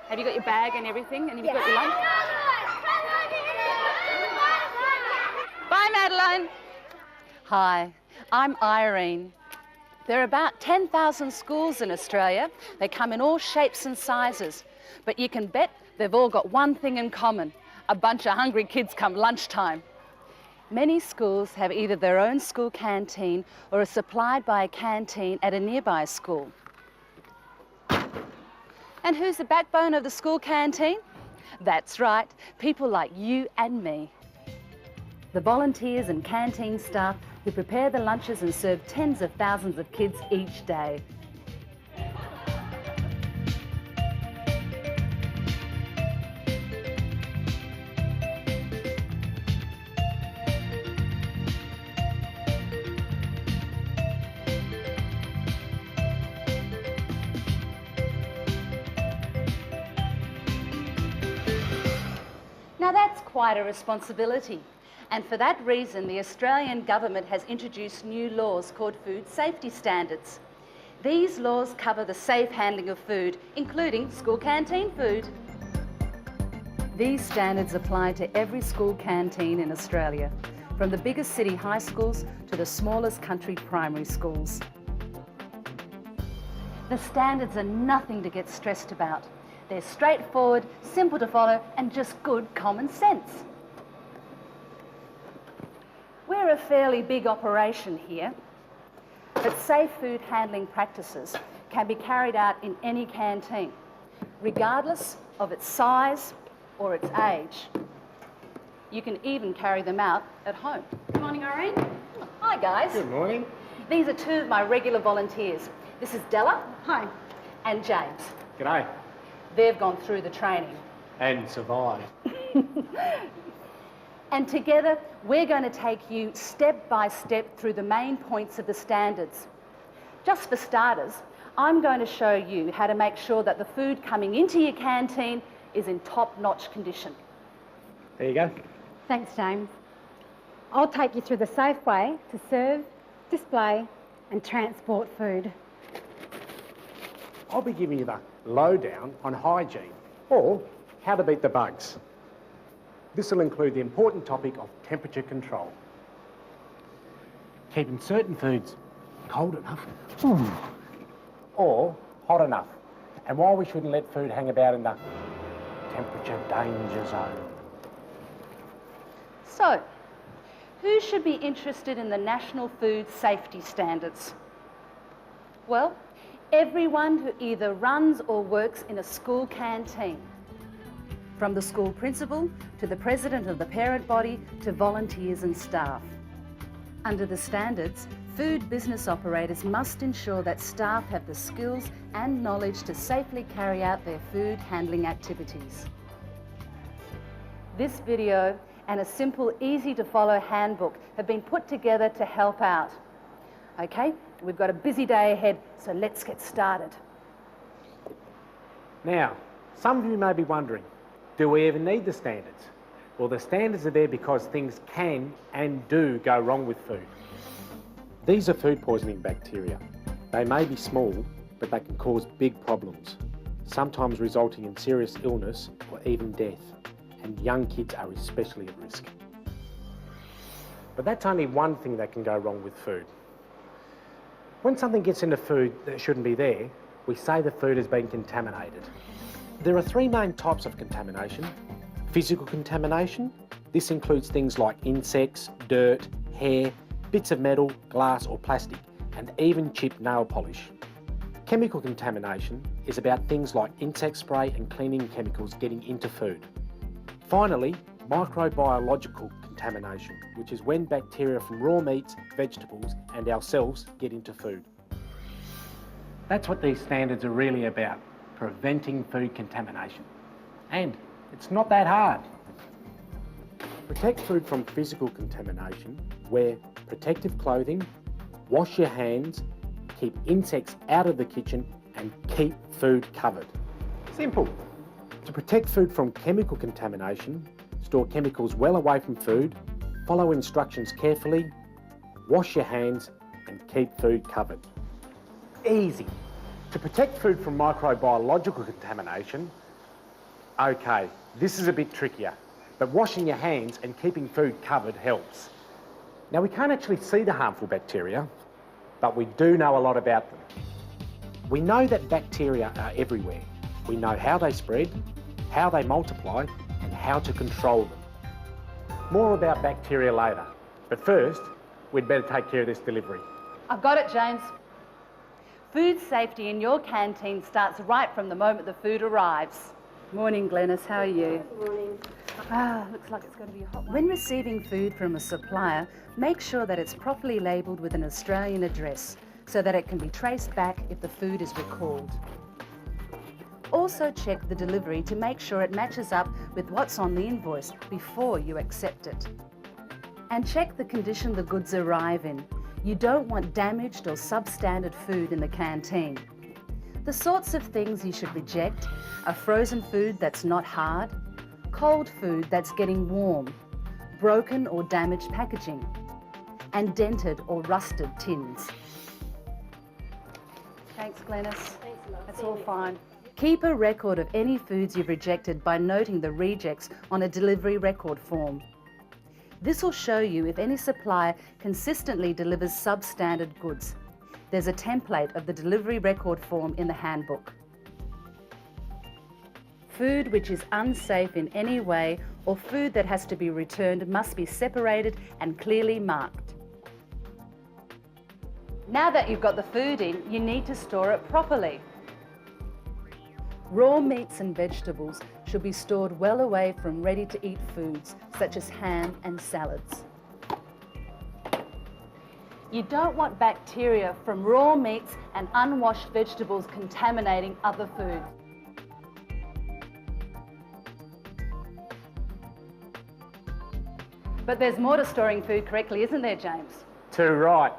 Have you got your bag and everything? And have you got your lunch? Bye, Madeline. Hi, I'm Irene. There are about 10,000 schools in Australia. They come in all shapes and sizes. But you can bet they've all got one thing in common: a bunch of hungry kids come lunchtime. Many schools have either their own school canteen or are supplied by a canteen at a nearby school. And who's the backbone of the school canteen? That's right, people like you and me. The volunteers and canteen staff who prepare the lunches and serve tens of thousands of kids each day. Now that's quite a responsibility. And for that reason, the Australian government has introduced new laws called food safety standards. These laws cover the safe handling of food, including school canteen food. These standards apply to every school canteen in Australia, from the biggest city high schools to the smallest country primary schools. The standards are nothing to get stressed about. They're straightforward, simple to follow, and just good common sense. We're a fairly big operation here, but safe food handling practices can be carried out in any canteen, regardless of its size or its age. You can even carry them out at home. Good morning, Irene. Hi, guys. Good morning. These are two of my regular volunteers. This is Della. Hi. And James. G'day. They've gone through the training. And survived. And together, we're going to take you step by step through the main points of the standards. Just for starters, I'm going to show you how to make sure that the food coming into your canteen is in top-notch condition. There you go. Thanks, James. I'll take you through the safe way to serve, display and transport food. I'll be giving you the lowdown on hygiene, or how to beat the bugs. This will include the important topic of temperature control. Keeping certain foods cold enough or hot enough, and why we shouldn't let food hang about in the temperature danger zone. So, who should be interested in the National Food Safety Standards? Well, everyone who either runs or works in a school canteen. From the school principal to the president of the parent body to volunteers and staff. Under the standards, food business operators must ensure that staff have the skills and knowledge to safely carry out their food handling activities. This video and a simple, easy to follow handbook have been put together to help out. Okay, we've got a busy day ahead, so let's get started. Now, some of you may be wondering, do we even need the standards? Well, the standards are there because things can and do go wrong with food. These are food poisoning bacteria. They may be small, but they can cause big problems, sometimes resulting in serious illness or even death, and young kids are especially at risk. But that's only one thing that can go wrong with food. When something gets into food that shouldn't be there, we say the food has been contaminated. There are three main types of contamination. Physical contamination. This includes things like insects, dirt, hair, bits of metal, glass or plastic, and even chipped nail polish. Chemical contamination is about things like insect spray and cleaning chemicals getting into food. Finally, microbiological contamination, which is when bacteria from raw meats, vegetables and ourselves get into food. That's what these standards are really about, preventing food contamination. And it's not that hard. Protect food from physical contamination, wear protective clothing, wash your hands, keep insects out of the kitchen and keep food covered. Simple. To protect food from chemical contamination, store chemicals well away from food, follow instructions carefully, wash your hands and keep food covered. Easy. To protect food from microbiological contamination, Okay, this is a bit trickier, but washing your hands and keeping food covered helps. Now, we can't actually see the harmful bacteria, but we do know a lot about them. We know that bacteria are everywhere. We know how they spread, how they multiply, and how to control them. More about bacteria later, but first, we'd better take care of this delivery. I've got it, James. Food safety in your canteen starts right from the moment the food arrives. Morning, Glenys. How are you? Morning. Looks like it's going to be a hot one. When receiving food from a supplier, make sure that it's properly labelled with an Australian address so that it can be traced back if the food is recalled. Also check the delivery to make sure it matches up with what's on the invoice before you accept it. And check the condition the goods arrive in. You don't want damaged or substandard food in the canteen. The sorts of things you should reject are frozen food that's not hard, cold food that's getting warm, broken or damaged packaging, and dented or rusted tins. Thanks, Glenys. Thanks a lot. That's all fine. Keep a record of any foods you've rejected by noting the rejects on a delivery record form. This will show you if any supplier consistently delivers substandard goods. There's a template of the delivery record form in the handbook. Food which is unsafe in any way or food that has to be returned must be separated and clearly marked. Now that you've got the food in, you need to store it properly. Raw meats and vegetables should be stored well away from ready-to-eat foods such as ham and salads. You don't want bacteria from raw meats and unwashed vegetables contaminating other food. But there's more to storing food correctly, isn't there, James? Too right.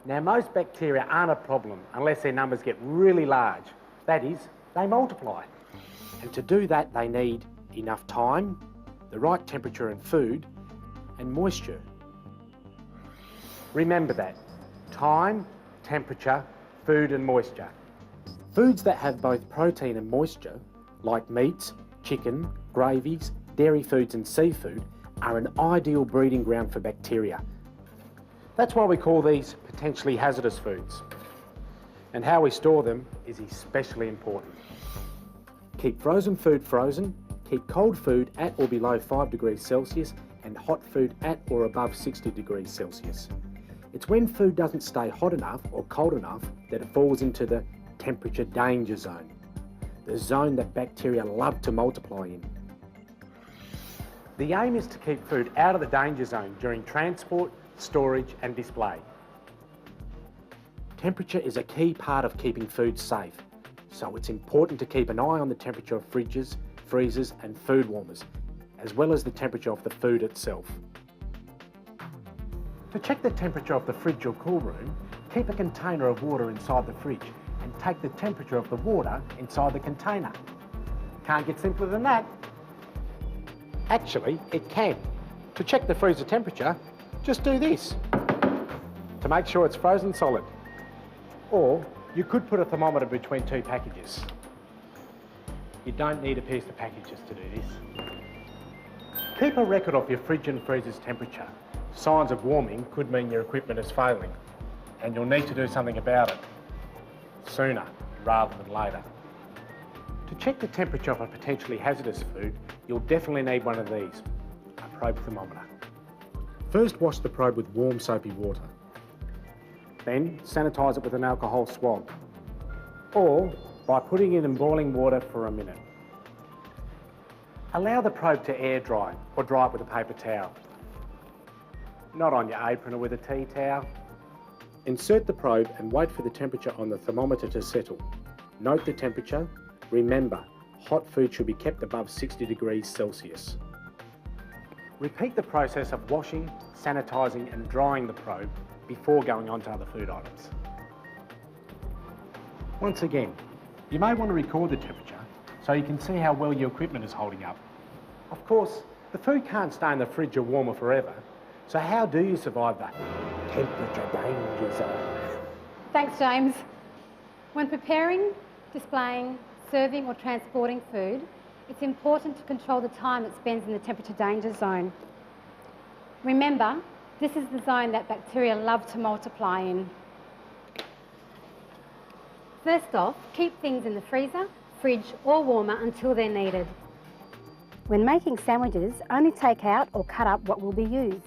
Now, most bacteria aren't a problem unless their numbers get really large. That is, they multiply. And to do that, they need enough time, the right temperature and food, and moisture. Remember that. Time, temperature, food and moisture. Foods that have both protein and moisture, like meats, chicken, gravies, dairy foods and seafood, are an ideal breeding ground for bacteria. That's why we call these potentially hazardous foods. And how we store them is especially important. Keep frozen food frozen, keep cold food at or below 5 degrees Celsius and hot food at or above 60 degrees Celsius. It's when food doesn't stay hot enough or cold enough that it falls into the temperature danger zone, the zone that bacteria love to multiply in. The aim is to keep food out of the danger zone during transport, storage and display. Temperature is a key part of keeping food safe, so it's important to keep an eye on the temperature of fridges, freezers and food warmers, as well as the temperature of the food itself. To check the temperature of the fridge or cool room, keep a container of water inside the fridge and take the temperature of the water inside the container. Can't get simpler than that. Actually, it can. To check the freezer temperature, just do this. To make sure it's frozen solid. Or you could put a thermometer between two packages. You don't need a piece of packages to do this. Keep a record of your fridge and freezer's temperature. Signs of warming could mean your equipment is failing, and you'll need to do something about it sooner rather than later. To check the temperature of a potentially hazardous food, you'll definitely need one of these, a probe thermometer. First, wash the probe with warm soapy water. Then sanitise it with an alcohol swab, or by putting it in boiling water for a minute. Allow the probe to air dry or dry it with a paper towel. Not on your apron or with a tea towel. Insert the probe and wait for the temperature on the thermometer to settle. Note the temperature. Remember, hot food should be kept above 60 degrees Celsius. Repeat the process of washing, sanitising and drying the probe before going on to other food items. Once again, you may want to record the temperature so you can see how well your equipment is holding up. Of course, the food can't stay in the fridge or warmer forever, so how do you survive the temperature danger zone? Thanks, James. When preparing, displaying, serving or transporting food, it's important to control the time it spends in the temperature danger zone. Remember, this is the zone that bacteria love to multiply in. First off, keep things in the freezer, fridge or warmer until they're needed. When making sandwiches, only take out or cut up what will be used.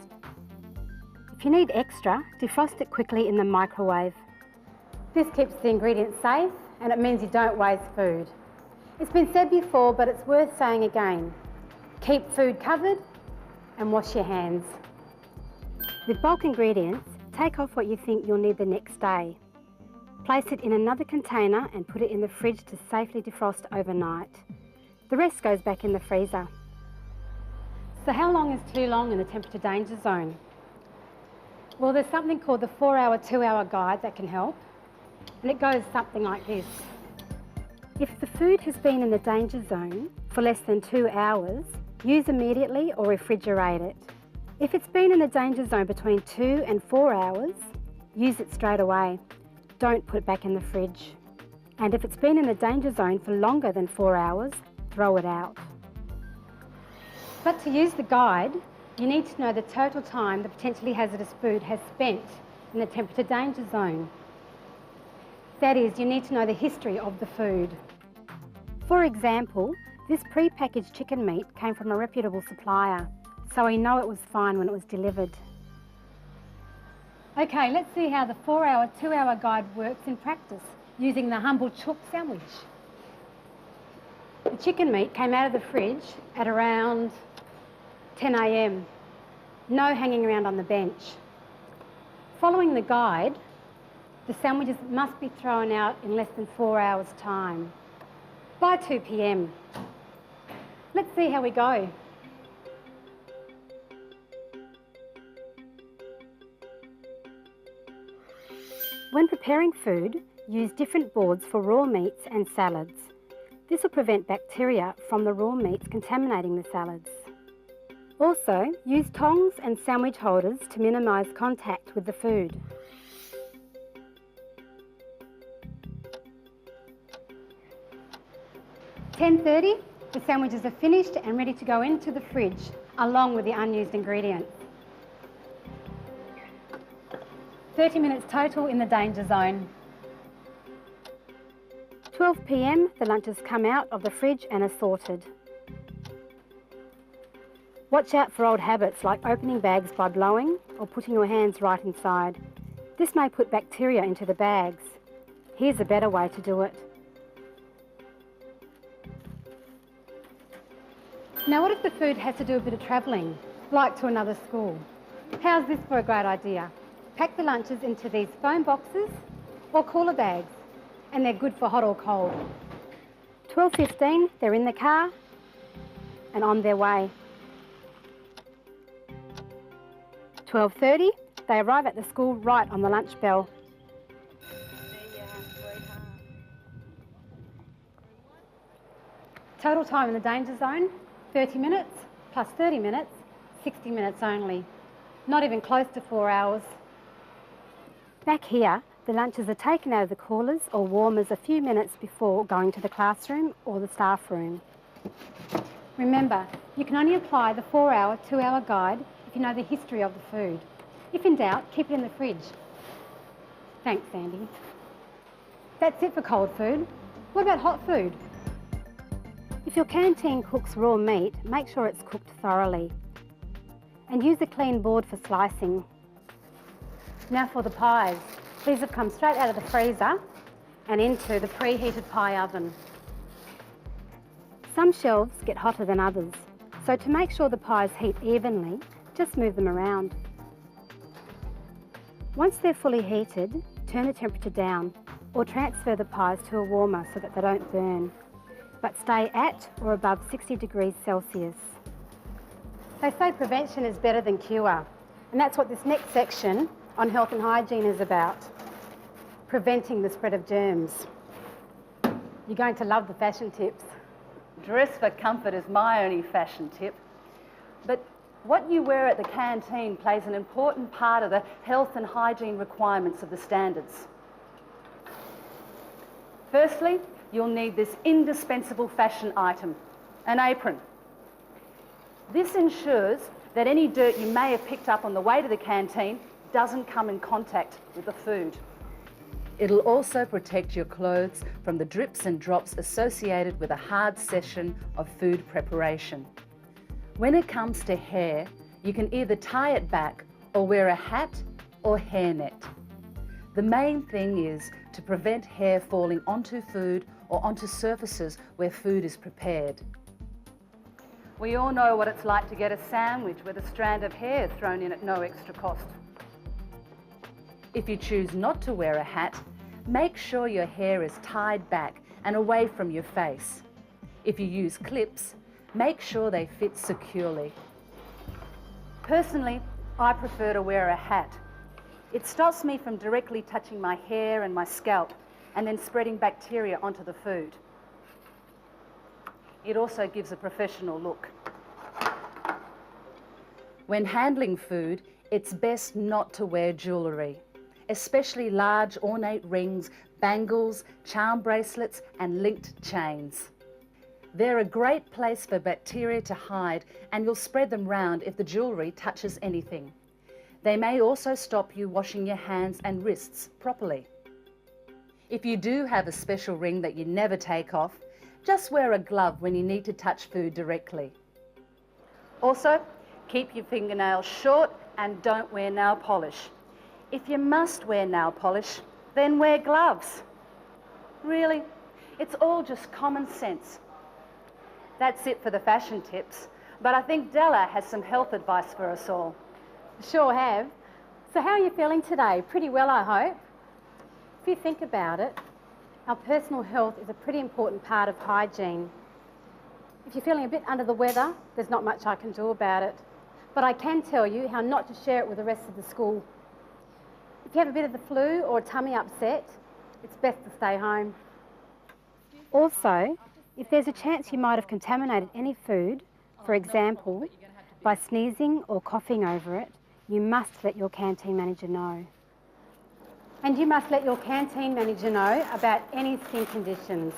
If you need extra, defrost it quickly in the microwave. This keeps the ingredients safe and it means you don't waste food. It's been said before, but it's worth saying again. Keep food covered and wash your hands. With bulk ingredients, take off what you think you'll need the next day. Place it in another container and put it in the fridge to safely defrost overnight. The rest goes back in the freezer. So how long is too long in the temperature danger zone? Well, there's something called the 4-hour, 2-hour guide that can help. And it goes something like this. If the food has been in the danger zone for less than 2 hours, use immediately or refrigerate it. If it's been in the danger zone between 2 and 4 hours, use it straight away. Don't put it back in the fridge. And if it's been in the danger zone for longer than 4 hours, throw it out. But to use the guide, you need to know the total time the potentially hazardous food has spent in the temperature danger zone. That is, you need to know the history of the food. For example, this pre-packaged chicken meat came from a reputable supplier, so we know it was fine when it was delivered. Okay, let's see how the 4-hour, 2-hour guide works in practice using the humble chook sandwich. The chicken meat came out of the fridge at around 10 a.m. No hanging around on the bench. Following the guide, the sandwiches must be thrown out in less than 4 hours' time, by 2 p.m. Let's see how we go. When preparing food, use different boards for raw meats and salads. This will prevent bacteria from the raw meats contaminating the salads. Also, use tongs and sandwich holders to minimise contact with the food. At 10:30, the sandwiches are finished and ready to go into the fridge, along with the unused ingredients. 30 minutes total in the danger zone. 12 p.m, the lunches come out of the fridge and are sorted. Watch out for old habits like opening bags by blowing or putting your hands right inside. This may put bacteria into the bags. Here's a better way to do it. Now, what if the food has to do a bit of travelling, like to another school? How's this for a great idea? Pack the lunches into these foam boxes or cooler bags, and they're good for hot or cold. 12:15, they're in the car and on their way. 12:30, they arrive at the school right on the lunch bell. Total time in the danger zone, 30 minutes plus 30 minutes, 60 minutes only. Not even close to 4 hours. Back here, the lunches are taken out of the coolers or warmers a few minutes before going to the classroom or the staff room. Remember, you can only apply the 4-hour, 2-hour guide if you know the history of the food. If in doubt, keep it in the fridge. Thanks, Andy. That's it for cold food. What about hot food? If your canteen cooks raw meat, make sure it's cooked thoroughly. And use a clean board for slicing. Now for the pies. These have come straight out of the freezer and into the preheated pie oven. Some shelves get hotter than others, so to make sure the pies heat evenly, just move them around. Once they're fully heated, turn the temperature down or transfer the pies to a warmer so that they don't burn, but stay at or above 60 degrees Celsius. They say prevention is better than cure, and that's what this next section on health and hygiene is about. Preventing the spread of germs. You're going to love the fashion tips. Dress for comfort is my only fashion tip. But what you wear at the canteen plays an important part of the health and hygiene requirements of the standards. Firstly, you'll need this indispensable fashion item, an apron. This ensures that any dirt you may have picked up on the way to the canteen doesn't come in contact with the food. It'll also protect your clothes from the drips and drops associated with a hard session of food preparation. When it comes to hair, you can either tie it back or wear a hat or hairnet. The main thing is to prevent hair falling onto food or onto surfaces where food is prepared. We all know what it's like to get a sandwich with a strand of hair thrown in at no extra cost. If you choose not to wear a hat, make sure your hair is tied back and away from your face. If you use clips, make sure they fit securely. Personally, I prefer to wear a hat. It stops me from directly touching my hair and my scalp and then spreading bacteria onto the food. It also gives a professional look. When handling food, it's best not to wear jewellery, especially large ornate rings, bangles, charm bracelets and linked chains. They're a great place for bacteria to hide and you'll spread them round if the jewellery touches anything. They may also stop you washing your hands and wrists properly. If you do have a special ring that you never take off, just wear a glove when you need to touch food directly. Also, keep your fingernails short and don't wear nail polish. If you must wear nail polish, then wear gloves. Really, it's all just common sense. That's it for the fashion tips, but I think Della has some health advice for us all. Sure have. So how are you feeling today? Pretty well, I hope. If you think about it, our personal health is a pretty important part of hygiene. If you're feeling a bit under the weather, there's not much I can do about it. But I can tell you how not to share it with the rest of the school. If you have a bit of the flu or a tummy upset, it's best to stay home. Also, if there's a chance you might have contaminated any food, for example, by sneezing or coughing over it, you must let your canteen manager know. And you must let your canteen manager know about any skin conditions,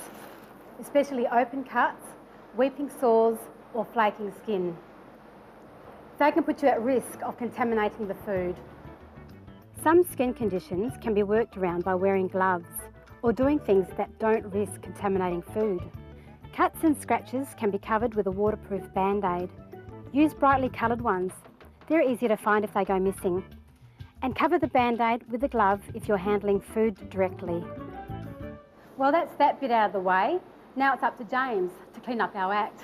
especially open cuts, weeping sores or flaking skin. They can put you at risk of contaminating the food. Some skin conditions can be worked around by wearing gloves or doing things that don't risk contaminating food. Cuts and scratches can be covered with a waterproof Band-Aid. Use brightly coloured ones. They're easier to find if they go missing. And cover the Band-Aid with a glove if you're handling food directly. Well, that's that bit out of the way. Now it's up to James to clean up our act.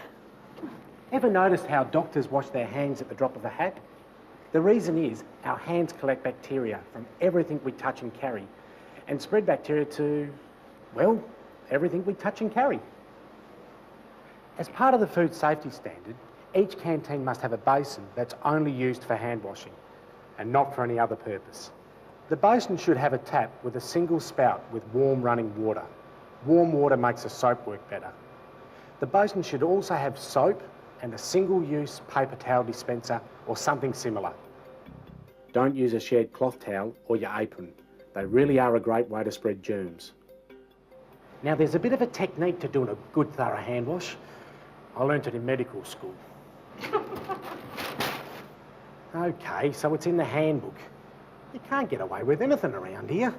Ever noticed how doctors wash their hands at the drop of a hat? The reason is our hands collect bacteria from everything we touch and carry and spread bacteria to, well, everything we touch and carry. As part of the food safety standard, each canteen must have a basin that's only used for hand washing and not for any other purpose. The basin should have a tap with a single spout with warm running water. Warm water makes the soap work better. The basin should also have soap and a single-use paper towel dispenser or something similar. Don't use a shared cloth towel or your apron. They really are a great way to spread germs. Now, there's a bit of a technique to doing a good thorough hand wash. I learnt it in medical school. Okay, so it's in the handbook. You can't get away with anything around here.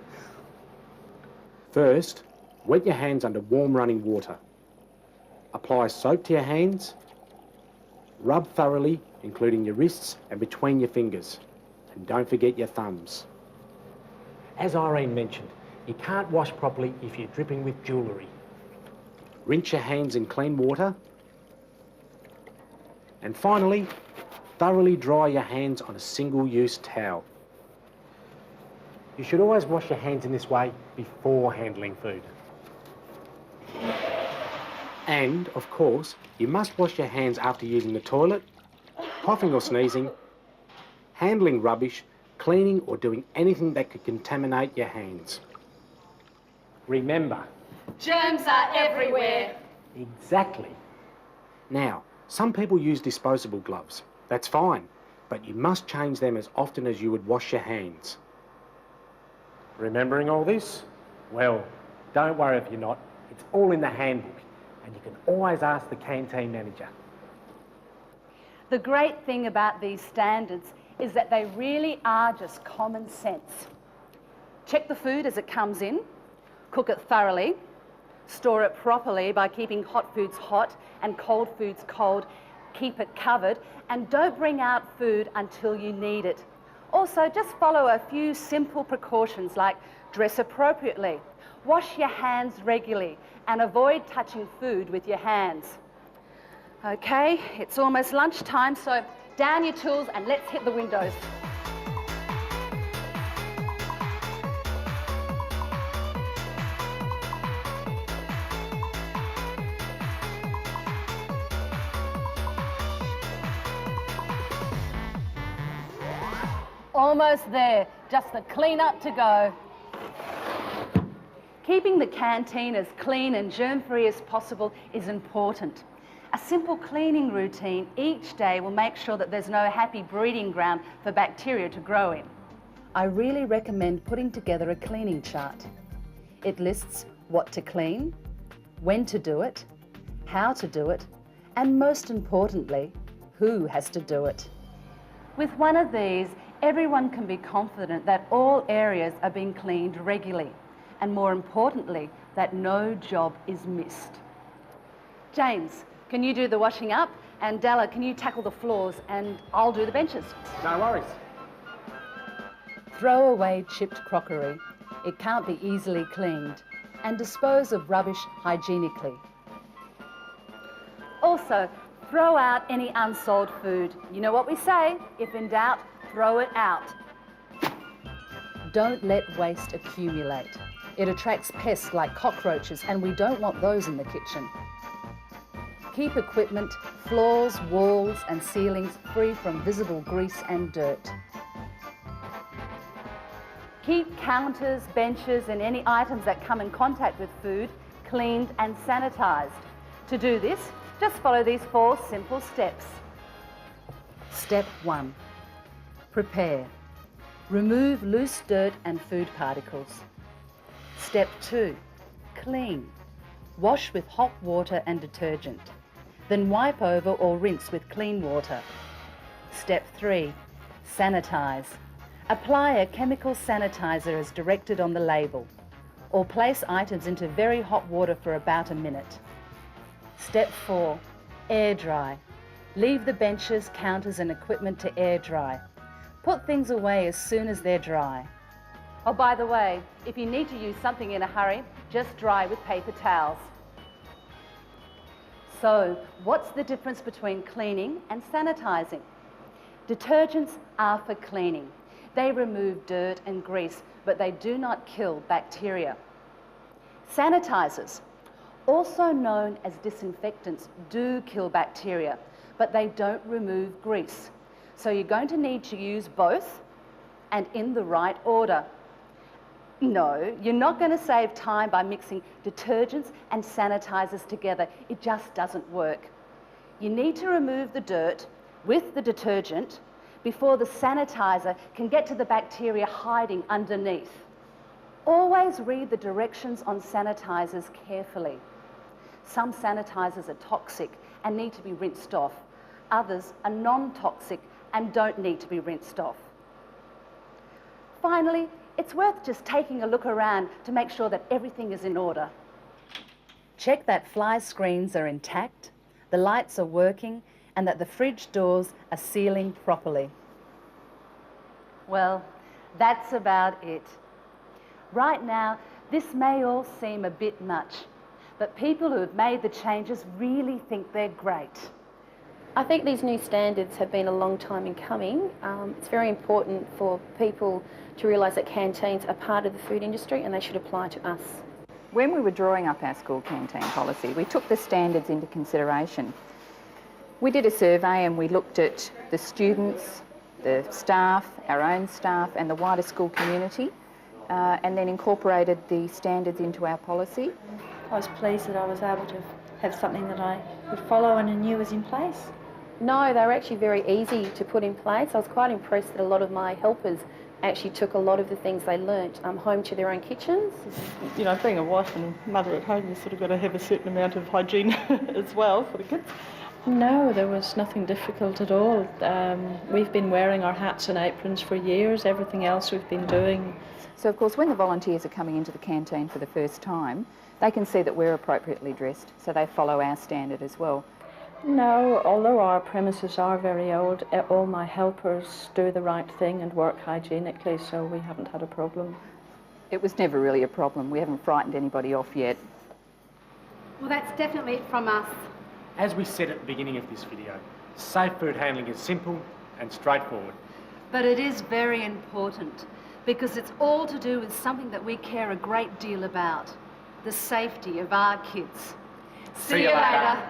First, wet your hands under warm running water. Apply soap to your hands. Rub thoroughly, including your wrists and between your fingers. And don't forget your thumbs. As Irene mentioned, you can't wash properly if you're dripping with jewellery. Rinse your hands in clean water. And finally, thoroughly dry your hands on a single-use towel. You should always wash your hands in this way before handling food. And, of course, you must wash your hands after using the toilet, coughing or sneezing, handling rubbish, cleaning or doing anything that could contaminate your hands. Remember, Germs are everywhere. Exactly. Now, some people use disposable gloves. That's fine, but you must change them as often as you would wash your hands. Remembering all this? Well, don't worry if you're not. It's all in the handbook. and you can always ask the canteen manager. The great thing about these standards is that they really are just common sense. Check the food as it comes in, cook it thoroughly, store it properly by keeping hot foods hot and cold foods cold, keep it covered, and don't bring out food until you need it. Also, just follow a few simple precautions like dress appropriately, wash your hands regularly, and avoid touching food with your hands. Okay, it's almost lunchtime, so down your tools and let's hit the windows. Almost there, just the clean up to go. Keeping the canteen as clean and germ-free as possible is important. A simple cleaning routine each day will make sure that there's no happy breeding ground for bacteria to grow in. I really recommend putting together a cleaning chart. It lists what to clean, when to do it, how to do it, and most importantly, who has to do it. With one of these, everyone can be confident that all areas are being cleaned regularly, and more importantly, that no job is missed. James, can you do the washing up? And Della, can you tackle the floors? And I'll do the benches. No worries. Throw away chipped crockery. It can't be easily cleaned. And dispose of rubbish hygienically. Also, throw out any unsold food. You know what we say, if in doubt, throw it out. Don't let waste accumulate. It attracts pests like cockroaches, and we don't want those in the kitchen. Keep equipment, floors, walls and ceilings free from visible grease and dirt. Keep counters, benches and any items that come in contact with food cleaned and sanitised. To do this, just follow these 4 simple steps. Step 1. Prepare. Remove loose dirt and food particles. Step 2. Clean. Wash with hot water and detergent. Then wipe over or rinse with clean water. Step 3. Sanitise. Apply a chemical sanitizer as directed on the label, or place items into very hot water for about a minute. Step 4. Air dry. Leave the benches, counters and equipment to air dry. Put things away as soon as they're dry. Oh, by the way, if you need to use something in a hurry, just dry with paper towels. So, what's the difference between cleaning and sanitising? Detergents are for cleaning. They remove dirt and grease, but they do not kill bacteria. Sanitisers, also known as disinfectants, do kill bacteria, but they don't remove grease. So you're going to need to use both and in the right order. No, you're not going to save time by mixing detergents and sanitisers together. It just doesn't work. You need to remove the dirt with the detergent before the sanitizer can get to the bacteria hiding underneath. Always read the directions on sanitisers carefully. Some sanitisers are toxic and need to be rinsed off. Others are non-toxic and don't need to be rinsed off. Finally, it's worth just taking a look around to make sure that everything is in order. Check that fly screens are intact, the lights are working, and that the fridge doors are sealing properly. Well, that's about it. Right now, this may all seem a bit much, but people who have made the changes really think they're great. I think these new standards have been a long time in coming. It's very important for people to realise that canteens are part of the food industry and they should apply to us. When we were drawing up our school canteen policy, we took the standards into consideration. We did a survey and we looked at the students, the staff, our own staff and the wider school community, and then incorporated the standards into our policy. I was pleased that I was able to have something that I could follow and I knew was in place. No, they were actually very easy to put in place. I was quite impressed that a lot of my helpers actually took a lot of the things they learnt home to their own kitchens. You know, being a wife and mother at home, you've sort of got to have a certain amount of hygiene as well for the kids. No, there was nothing difficult at all. We've been wearing our hats and aprons for years. Everything else we've been doing. So, of course, when the volunteers are coming into the canteen for the first time, they can see that we're appropriately dressed, so they follow our standard as well. No, although our premises are very old, all my helpers do the right thing and work hygienically, so we haven't had a problem. It was never really a problem. We haven't frightened anybody off yet. Well, that's definitely it from us. As we said at the beginning of this video, safe food handling is simple and straightforward. But it is very important because it's all to do with something that we care a great deal about, the safety of our kids. See you later.